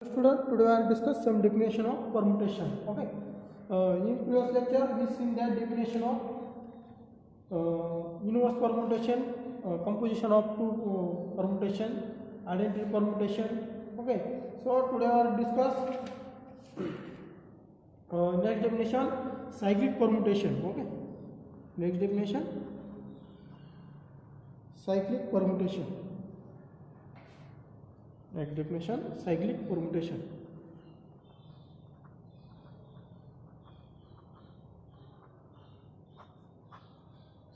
Student, today I will discuss some definition of permutation. Okay. In previous lecture, we seen that definition of inverse permutation, composition of two permutation, identity permutation. Okay. So today I will discuss next definition, cyclic permutation. Okay. Next definition, cyclic permutation. Next definition, cyclic permutation.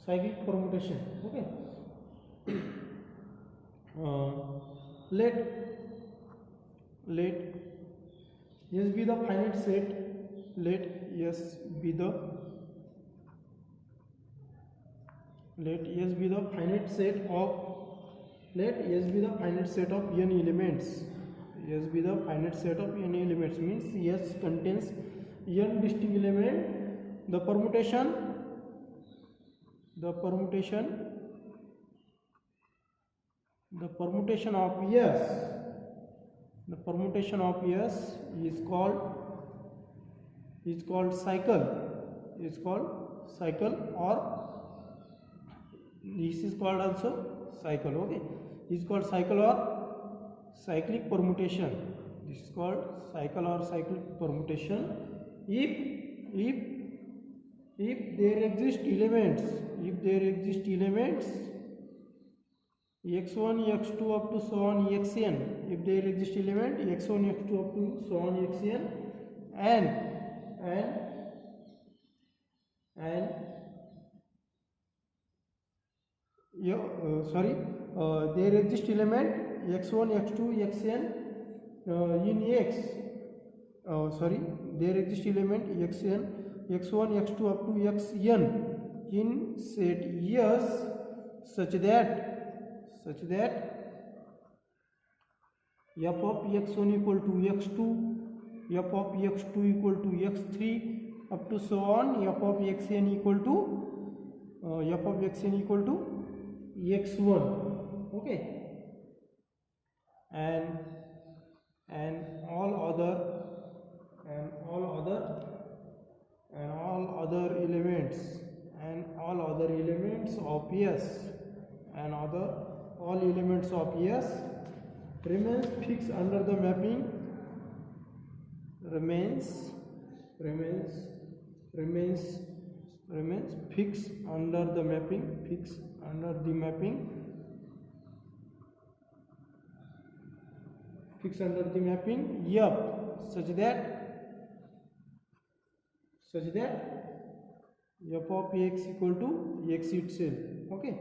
Cyclic permutation. Okay. Let S be the finite set. Let S be the finite set of n elements. S be the finite set of n elements means S contains n distinct element. The permutation of S is called cycle. Or this is called also cycle. Okay, is called cycle or cyclic permutation. This is called cycle or cyclic permutation if there exist elements x1 x2 up to so on xn. If there exist element x1 x2 up to so on xn and there exist element x1 x2 xn in x. There exist element x1 x2 up to xn in set S such that f of x1 equal to x2, f of x2 equal to x3 up to so on f of xn equal to x1. Okay, and all other elements of S remains fixed under the mapping fixed under the mapping F such that f of x equal to x itself. Okay,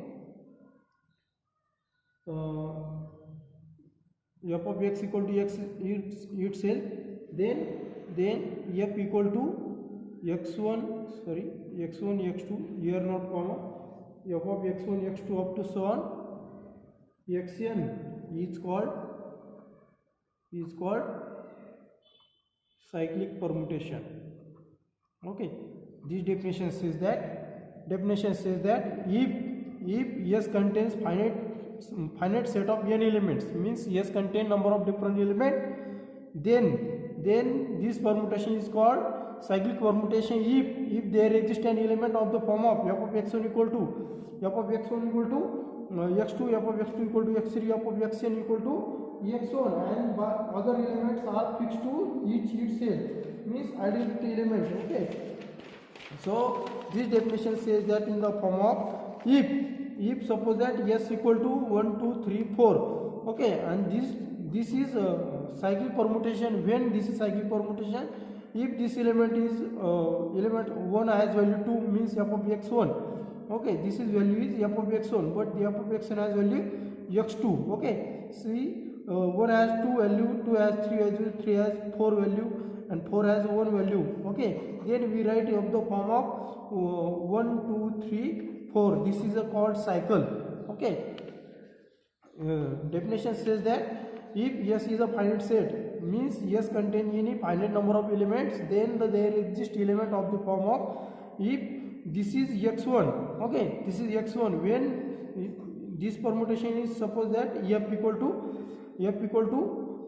f of x equal to x itself, then f equal to x1 x2 here not comma, f of x1 x2 up to so on xn is called cyclic permutation. Okay, this definition says that if S contains finite set of n elements, means S contain number of different elements, then this permutation is called cyclic permutation if there exists an element of the form of f of x1 equal to x2, f of x2 equal to x3, f of xn equal to x1, and other elements are fixed to each itself, means identity element. Okay, so this definition says that in the form of if suppose that S equal to 1 2 3 4. Okay, and this is cyclic permutation. When this is cyclic permutation, if this element is element 1 has value 2, means f of x1. Okay, this is value is f of x1, but the f of xn has value x2. Okay, see, 1 has 2 value, 2 has 3 value, 3 has 4 value, and 4 has 1 value. Okay, then we write of the form of 1 2 3 4. This is called cycle. Okay, definition says that if S is a finite set, means S contain any finite number of elements, then there exists element of the form of if this is x1. Okay, this is x1. When this permutation is suppose that f equal to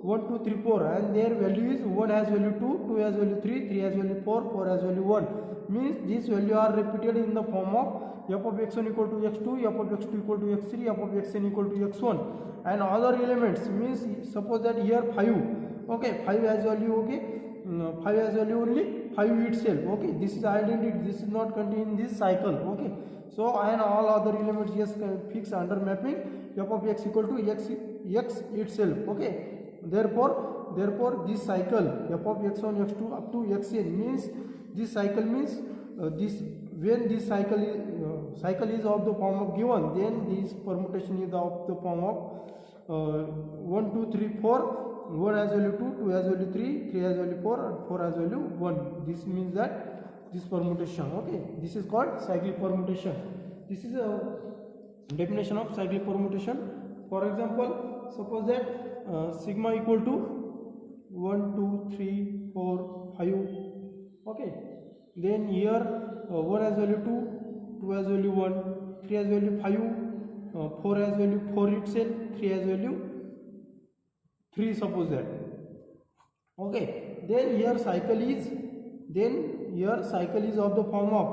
1 2 3 4, and their value is 1 has value 2, 2 has value 3, 3 has value 4, 4 has value 1. Means these value are repeated in the form of f of x1 equal to x2, f of x2 equal to x3, f of xn equal to x1, and other elements. Means suppose that here 5, okay, 5 has value, okay, 5 has value only 5 itself, okay, this is identity, this is not contained in this cycle, okay. So and all other elements just fix under mapping f of x equal to x itself, okay. Therefore this cycle f of x1 x2 up to xn means this cycle means this when this cycle is of the form of given, then this permutation is of the form of 1 2 3 4, 1 has value 2, 2 has value 3, 3 has value 4, and 4 has value 1. This means that this permutation, okay, this is called cyclic permutation. This is a definition of cyclic permutation. For example, suppose that sigma equal to 1 2 3 4 5, okay, then here 1 has value 2, 2 has value 1, 3 has value 5, 4 has value 4 itself, 3 has value 3, suppose that, okay. Then here cycle is of the form of,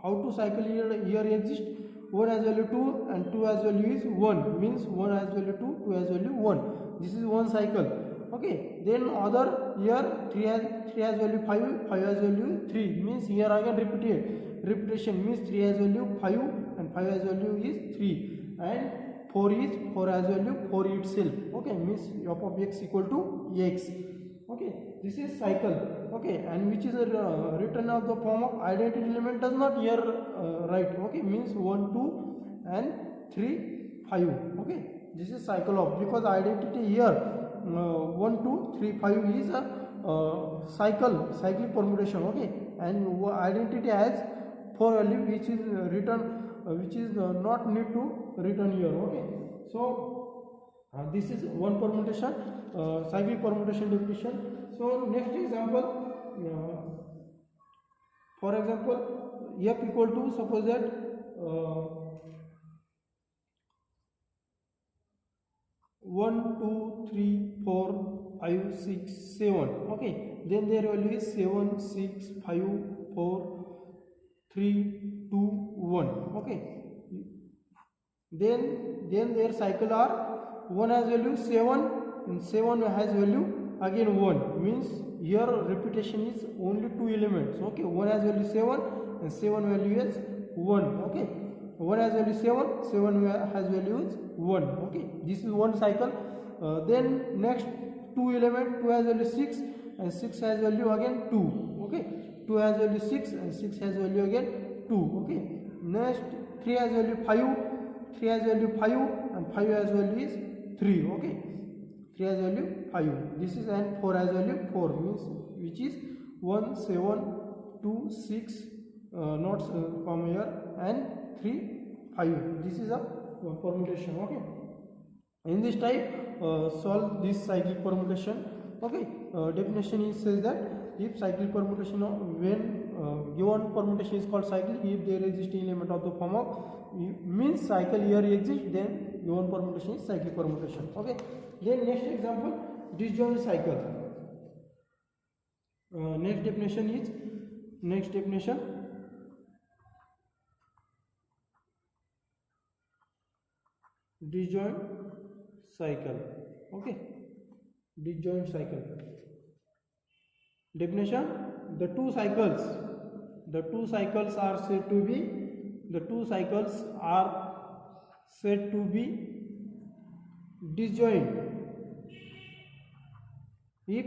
how to cycle here exist, 1 has value 2 and 2 has value is 1, means 1 has value 2, 2 has value 1, this is one cycle, okay. Then other here 3 has value 5, 5 has value 3, means here again repetition means 3 has value 5 and 5 has value is 3, and 4 has value 4 itself, okay, means f of x equal to x, okay. This is cycle, okay, and which is written of the form of identity element does not here write, okay, means 1 2 and 3 5, okay. This is cycle of, because identity here 1 2 3 5 is a cyclic permutation, okay, and identity has 4 value which is written which is not need to written here, okay. So this is one permutation, cyclic permutation definition. So next example, for example, f equal to, suppose that 1 2 3 4 5 6 7, okay, then their value is 7 6 5 4 3 2 1, okay. Then their cycle are 1 has value 7 and 7 has value again 1, means here repetition is only 2 elements, okay. 1 has value 7 and 7 value is 1, okay. 1 has value 7, 7 has value is 1, okay. This is one cycle. Then next 2 element, 2 has value 6 and 6 has value again 2, okay. 2 has value 6 and 6 has value again 2, okay. Next 3 has value 5, 3 has value 5 and 5 has value is 3, okay. 3 has value 5, this is, and 4 has value 4, means which is 1 7 2 6 not from here, and 3 5. This is a permutation, okay. In this type solve this cyclic permutation, okay. Definition is says that if cyclic permutation when given permutation is called cyclic if there exists element of the form of means cycle here exists, then given permutation is cyclic permutation, okay. Then next example, disjoint cycle. Next definition disjoint cycle, okay. Disjoint cycle definition: the two cycles are said to be disjoint if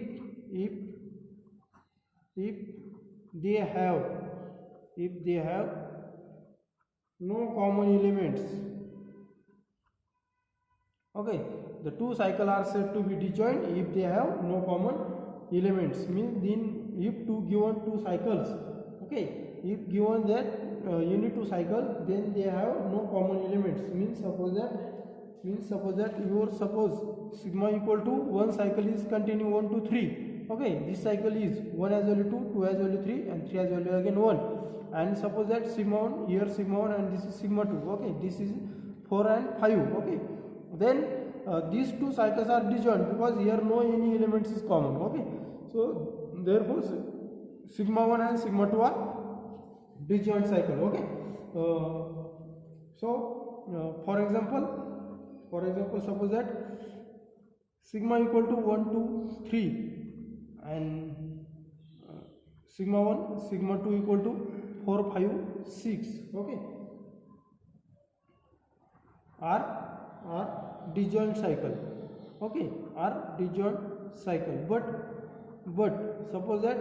they have no common elements, okay. The two cycles are said to be disjoint if they have no common elements, means then if given two cycles, okay, if given that unit two cycle, then they have no common elements, means suppose that suppose sigma equal to one cycle is continue 1 2 3, okay. This cycle is 1 has value 2, 2 has value 3 and 3 has value again 1, and suppose that sigma 1 here sigma 1 and this is sigma 2, okay. This is 4 and 5, okay. Then these two cycles are disjoint because here no any elements is common. Okay, so therefore sigma 1 and sigma 2 are disjoint cycle. Okay, for example, suppose that sigma equal to 1 2 3 and sigma 1 sigma 2 equal to 4 5 6. Okay, are disjoint cycle. Okay, are disjoint cycle. But suppose that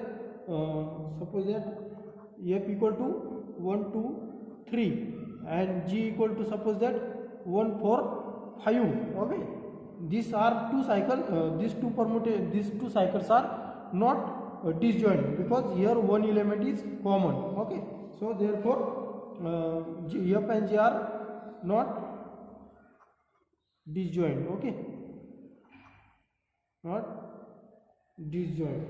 f equal to 1 2 3 and g equal to suppose that 1 4 5. Okay, these are two cycle. These two cycles are not disjoint because here one element is common. Okay, so therefore f and g are not disjoint. Okay, not disjoint.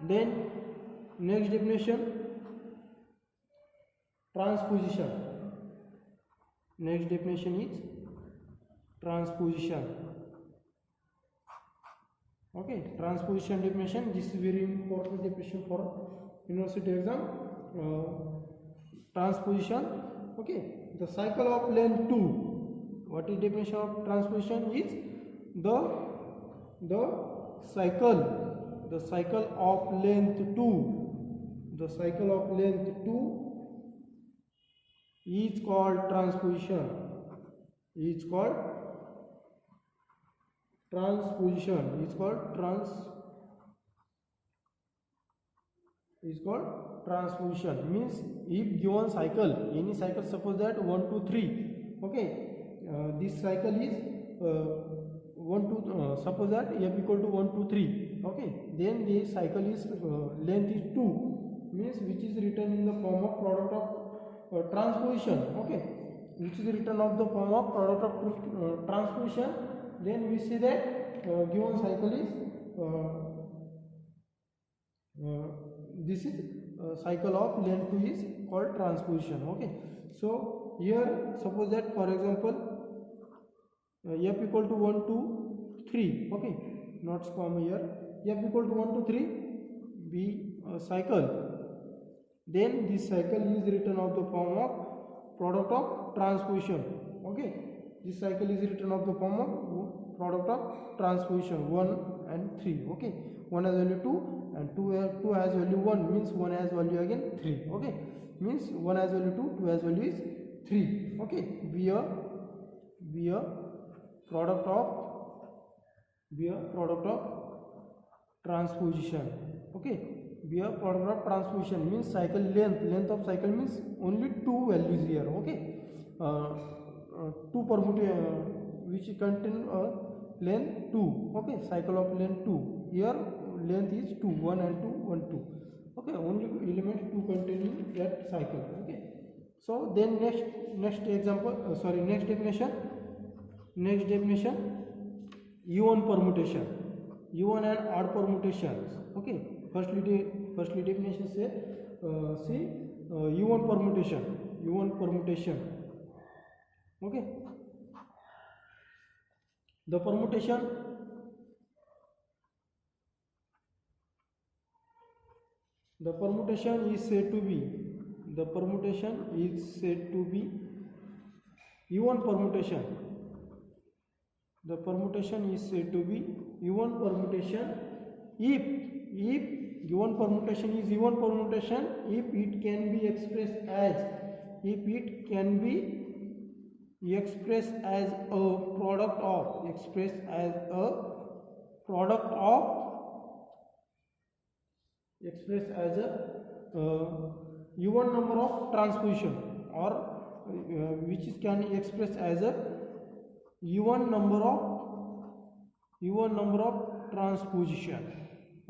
Then next definition, transposition. Next definition is transposition. Okay, transposition definition. This is very important definition for university exam. Transposition. Okay, the cycle of length 2. What is definition of transposition? Is the cycle of length 2. The cycle of length 2 is called transposition. Is called transposition. Is called transposition. Means if given cycle, any cycle, suppose that 1 2 3. Okay, this cycle is 1 2 suppose that f equal to 1 2 3. Okay, then the cycle is length is 2, means which is written in the form of product of transposition. Okay, which is written of the form of product of transposition. Then we see that given cycle is this is cycle of length 2 is called transposition. Okay, so here suppose that for example f equal to 1 2 3. Okay, not comma here. F equal to 1 2 3 be cycle. Then this cycle is written of the form of product of transposition. Okay, this cycle is written of the form of product of transposition 1 and 3. Okay, 1 has value 2 and 2 has value 1, means 1 has value again 3. Okay, means 1 has value 2, 2 has value is 3. Okay, be a product of transposition. Okay, be a product of transposition means cycle length of cycle means only two values here. Okay, two permutation which contain length 2. Okay, cycle of length 2. Here length is 2, 1 and 2 1 2. Okay, only element 2 containing that cycle. Okay, so then next definition. Next definition, even permutation, even and odd permutations. Okay, firstly definition say even permutation. Okay, the permutation is said to be even permutation. The permutation is said to be even permutation if given permutation is even permutation if it can be expressed as a product of even number of transposition, or which can express as a even number of transposition.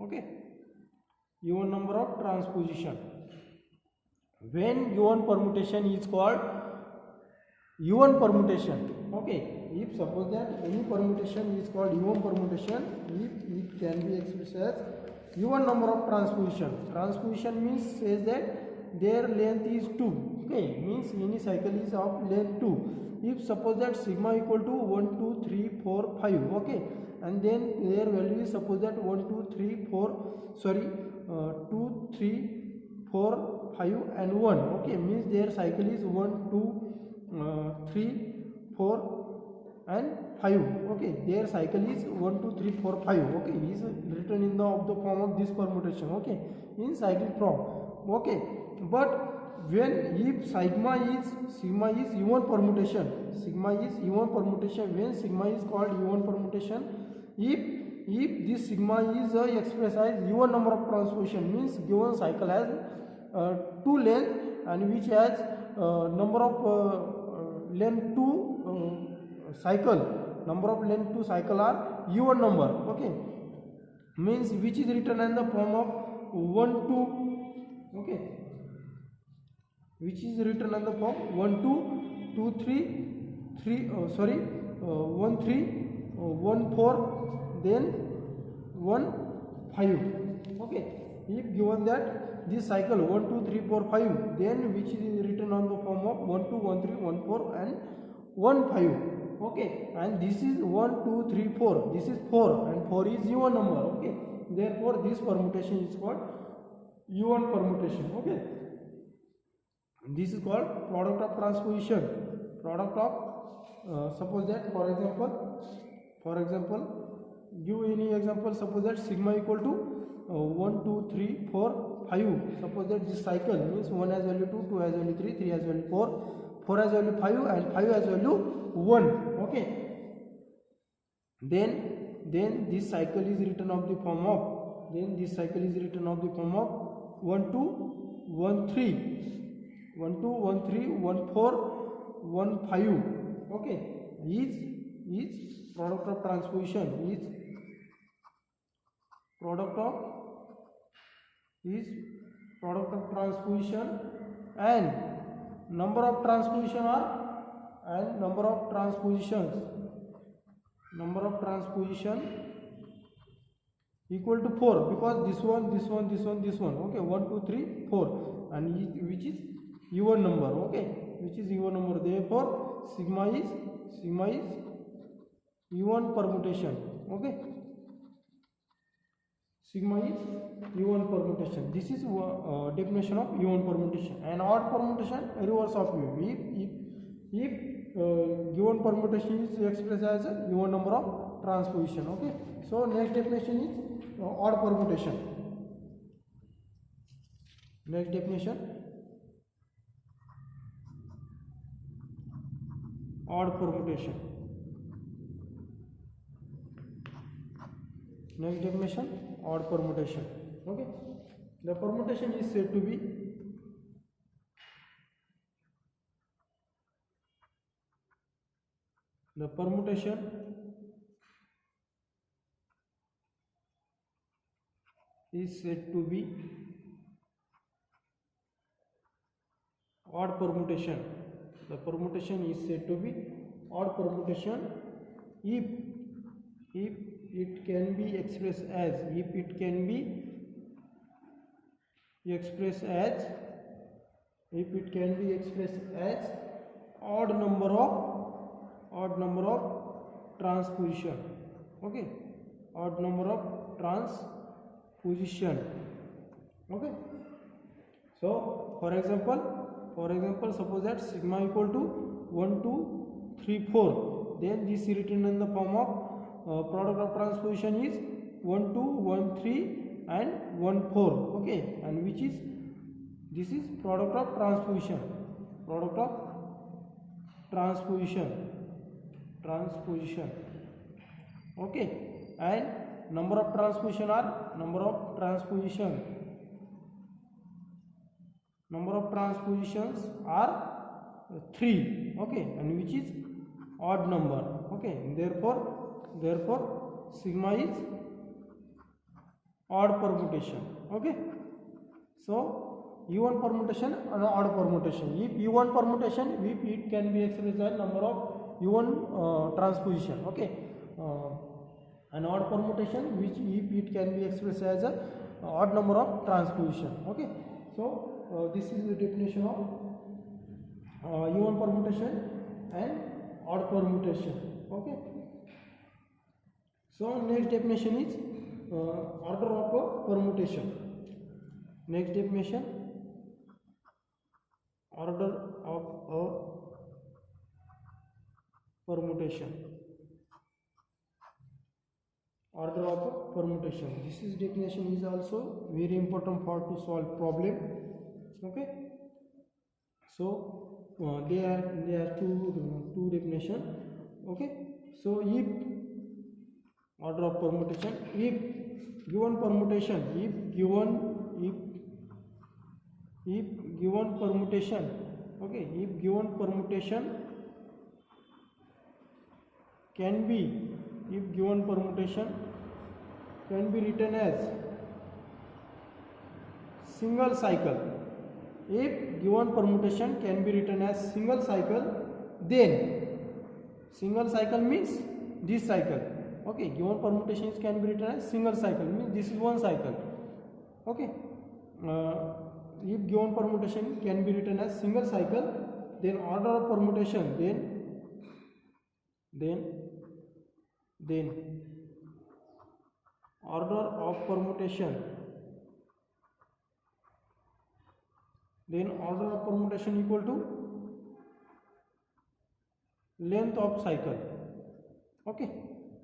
Okay, even number of transposition. When given permutation is called even permutation. Okay, if suppose that any permutation is called even permutation if it can be expressed as even number of transposition means says that their length is 2. Okay, means any cycle is of length 2 if suppose that sigma equal to 1 2 3 4 5, okay, and then their value is suppose that 1 2 3 4 sorry 2 3 4 5 and 1, okay, means their cycle is 1 2 3 4 and 5, okay, their cycle is 1 2 3 4 5, okay, is written in the form of this permutation, okay, in cyclic form, okay. But when if sigma is even permutation, sigma is even permutation, when sigma is called even permutation, if this sigma is expressed as even number of transposition, means given cycle has two length and which has number of length to cycle, number of length to cycle are even number, okay, means which is written in the form of 1 2, okay, which is written in the form 1 2 2 3 1 3 1 4 then 1 5, okay. If given that this cycle 1 2 3 4 5, then which is written on the form of 1 2 1 3 1 4 and 1 5, okay, and this is 1 2 3 4, this is 4 and 4 is even number, okay, therefore this permutation is called even permutation, okay. This is called product of transposition, product of suppose that for example give any example, suppose that sigma equal to 1 2 3 4 5, suppose that this cycle means 1 has value 2 2 has value 3 3 has value 4 4 has value 5 and 5 has value 1, okay, then this cycle is written of the form of, then this cycle is written of the form of 1 2 1 3 1 2 1 3 1 4 1 5, okay, is product of transposition, is product of transposition and number of transposition are and number of transposition equal to 4, because this one, okay, 1 2 3 4 and which is even number, okay, which is even number, therefore sigma is even permutation, okay, sigma is even permutation. This is definition of even permutation. And odd permutation, reverse of if given permutation is expressed as a even number of transposition, okay. So next definition is odd permutation. Next definition, odd permutation. Next definition, odd permutation, okay. The permutation is said to be odd permutation is said to be odd permutation. The permutation is said to be odd permutation if it can be expressed as odd number of transposition, okay, odd number of transposition, okay. So for example suppose that sigma equal to 1 2 3 4, then this is written in the form of product of transposition is 1 2 1 3 and 1 4, okay, and which is this is product of transposition, okay, and number of transpositions are 3, okay, and which is odd number, okay, therefore sigma is odd permutation, okay. So even permutation and odd permutation. If even permutation, if it can be expressed as number of even transposition, okay, and odd permutation which if it can be expressed as a odd number of transposition, okay. So this is the definition of even permutation and odd permutation. Okay, so next definition is order of a permutation. Next definition, order of a permutation. Order of a permutation. This is definition is also very important for to solve problem. Okay, so there are two definition. Okay, so if order of permutation, if given permutation, if given permutation, okay, if given permutation can be, if given permutation can be written as single cycle. If given permutation can be written as single cycle, then single cycle means this cycle. Okay, given permutations can be written as single cycle means this is one cycle. Okay, if given permutation can be written as single cycle, then order of permutation, then order of permutation, then order of permutation equal to length of cycle. Okay,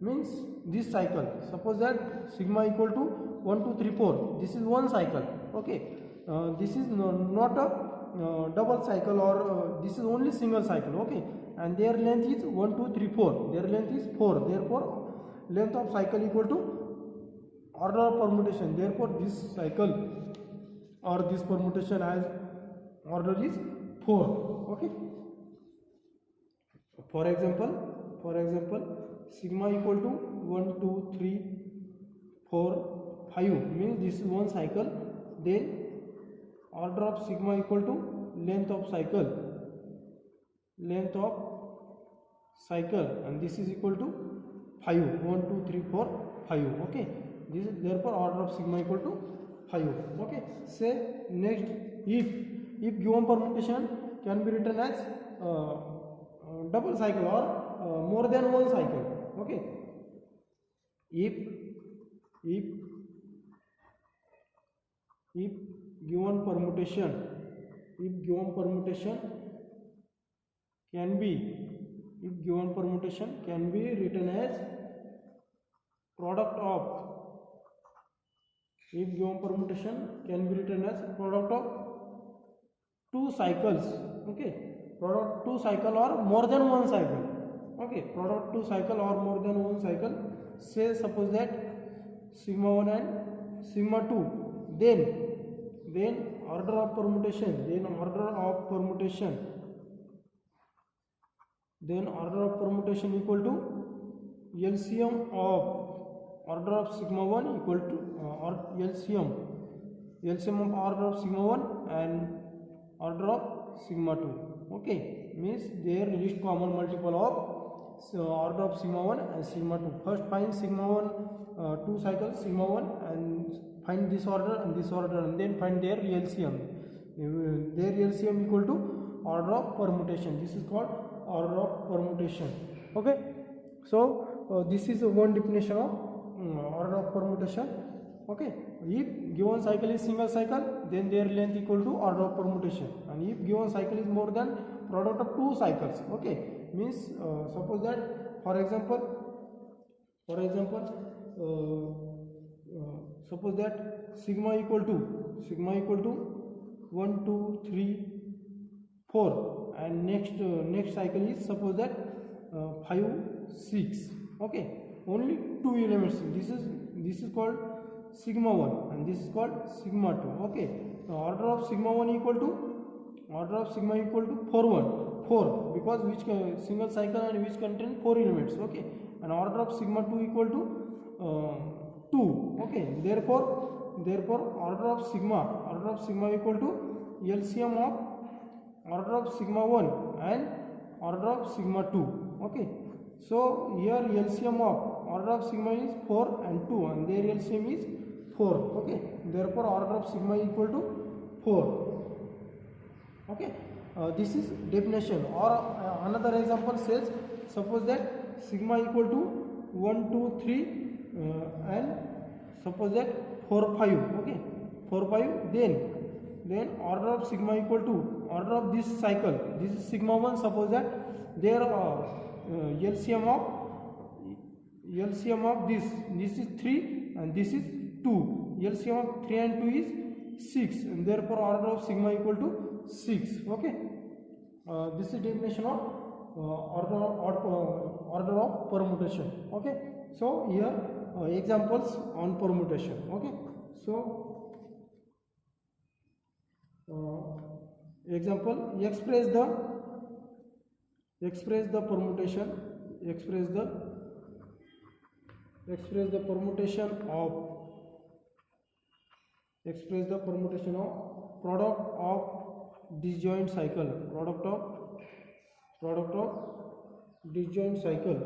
means this cycle, suppose that sigma equal to 1 2 3 4, this is one cycle. Okay, this is not a double cycle, or this is only single cycle. Okay, and their length is 1 2 3 4, their length is 4, therefore length of cycle equal to order of permutation, therefore this cycle or this permutation has order is 4. Okay, for example sigma equal to 1 2 3 4 5 means this is one cycle, then order of sigma equal to length of cycle, and this is equal to 5, 1 2 3 4 5. Okay, this is therefore order of sigma equal to 5. Okay, say next, if given permutation can be written as double cycle or more than one cycle. Okay, if given permutation can be written as product of, if given permutation can be written as product of two cycles. Okay, product two cycle or more than one cycle. Okay, product two cycle or more than one cycle, say suppose that sigma 1 and sigma 2, then order of permutation equal to LCM of order of sigma 1 equal to or LCM of order of sigma 1 and order of sigma 2. Okay, means their least common multiple of order of sigma 1 and sigma 2. First find sigma 1 two cycles sigma 1 and find this order, and then find their LCM. Their LCM equal to order of permutation. This is called order of permutation. Okay, so this is one definition of order of permutation. Okay, if given cycle is single cycle, then their length equal to order of permutation, and if given cycle is more than product of two cycles. Okay, means suppose that for example suppose that sigma equal to 1 2 3 4, and next cycle is suppose that 5 6. Okay, only two elements. This is called sigma 1 and this is called sigma 2. Okay, order of sigma 1 equal to 4 because which single cycle and which contain 4 elements. Okay, and order of sigma 2 equal to 2. Okay, therefore order of sigma equal to LCM of order of sigma 1 and order of sigma 2. Okay, so here LCM of order of sigma is 4 and 2, and their LCM is 4. Okay, therefore order of sigma equal to 4. Okay, this is definition. Or another example says suppose that sigma equal to 1 2 3 and suppose that 4 5, okay, 4 5, then order of sigma equal to order of this cycle, this is sigma 1. Suppose that there LCM of this is 3 and this is 2. LCM of 3 and 2 is 6, and therefore order of sigma equal to 6. Okay, this is definition of order of permutation. Okay, so here examples on permutation. Okay, so example, express the permutation, express the permutation of product of disjoint cycle, product of disjoint cycle.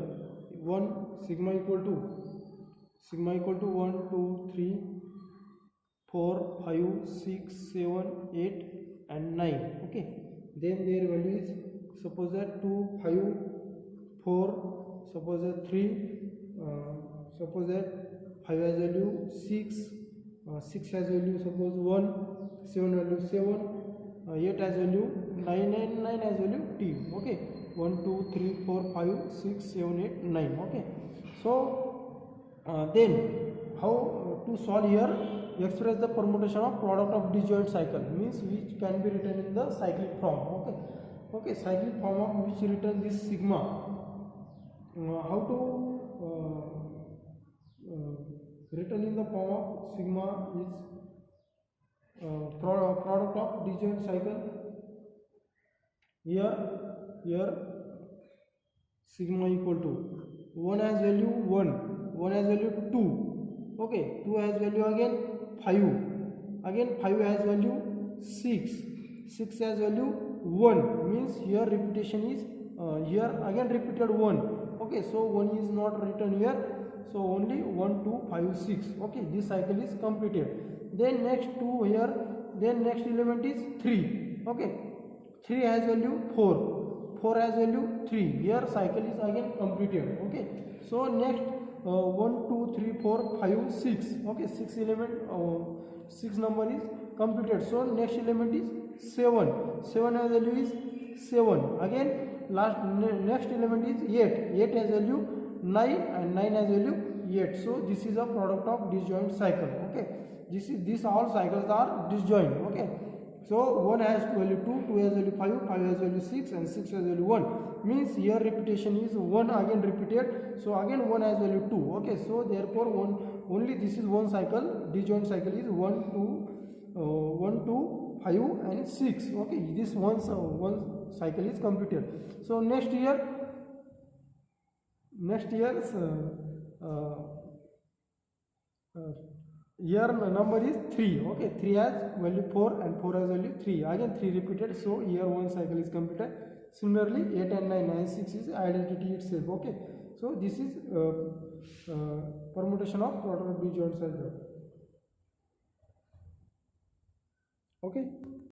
1 sigma equal to 1 2 3 4 5 6 7 8 and 9. Okay, then their value is, suppose that 2 5 4, suppose that 3, suppose that 5 has value 6, 6 has value suppose 1, 7 value 7, 8 has value 9 and 9 has value t. Okay, 1 2 3 4 5 6 7 8 9. Okay, so then how to solve here? Express the permutation of product of disjoint cycle, means which can be written in the cyclic form. Okay, cyclic form of which written this sigma. How to written in the form of sigma is product of disjoint cycle. Here sigma equal to 1 has value 1 has value 2. Okay, 2 has value again 5, again 5 has value 6, 6 has value 1, means here repetition is here again repeated 1. Okay, so 1 is not written here, so only 1 2 5 6. Okay, this cycle is completed. Then next 2 here, then next element is 3. Okay, 3 has value 4, 4 has value 3. Here cycle is again completed. Okay, so next 1 2 3 4 5 6. Okay, 6 element 6 number is completed. So next element is 7, 7 has value is 7. Again next element is 8, 8 has value 9 and 9 has value 8. So this is a product of disjoint cycle. Okay, this all cycles are disjoint. Okay, so 1 has value 2, 2 has value 5, 5 has value 6 and 6 has value 1, means here repetition is 1 again repeated, so again 1 has value 2. Okay, so therefore only this is one cycle, disjoint cycle is 1 2 5 and 6. Okay, this one cycle is completed. So next year here number is 3. Okay, 3 has value 4 and 4 has value 3, again 3 repeated, so here one cycle is completed. Similarly 8 and 9 and 6 is identity itself. Okay, so this is permutation of product of disjoint cycle. Okay.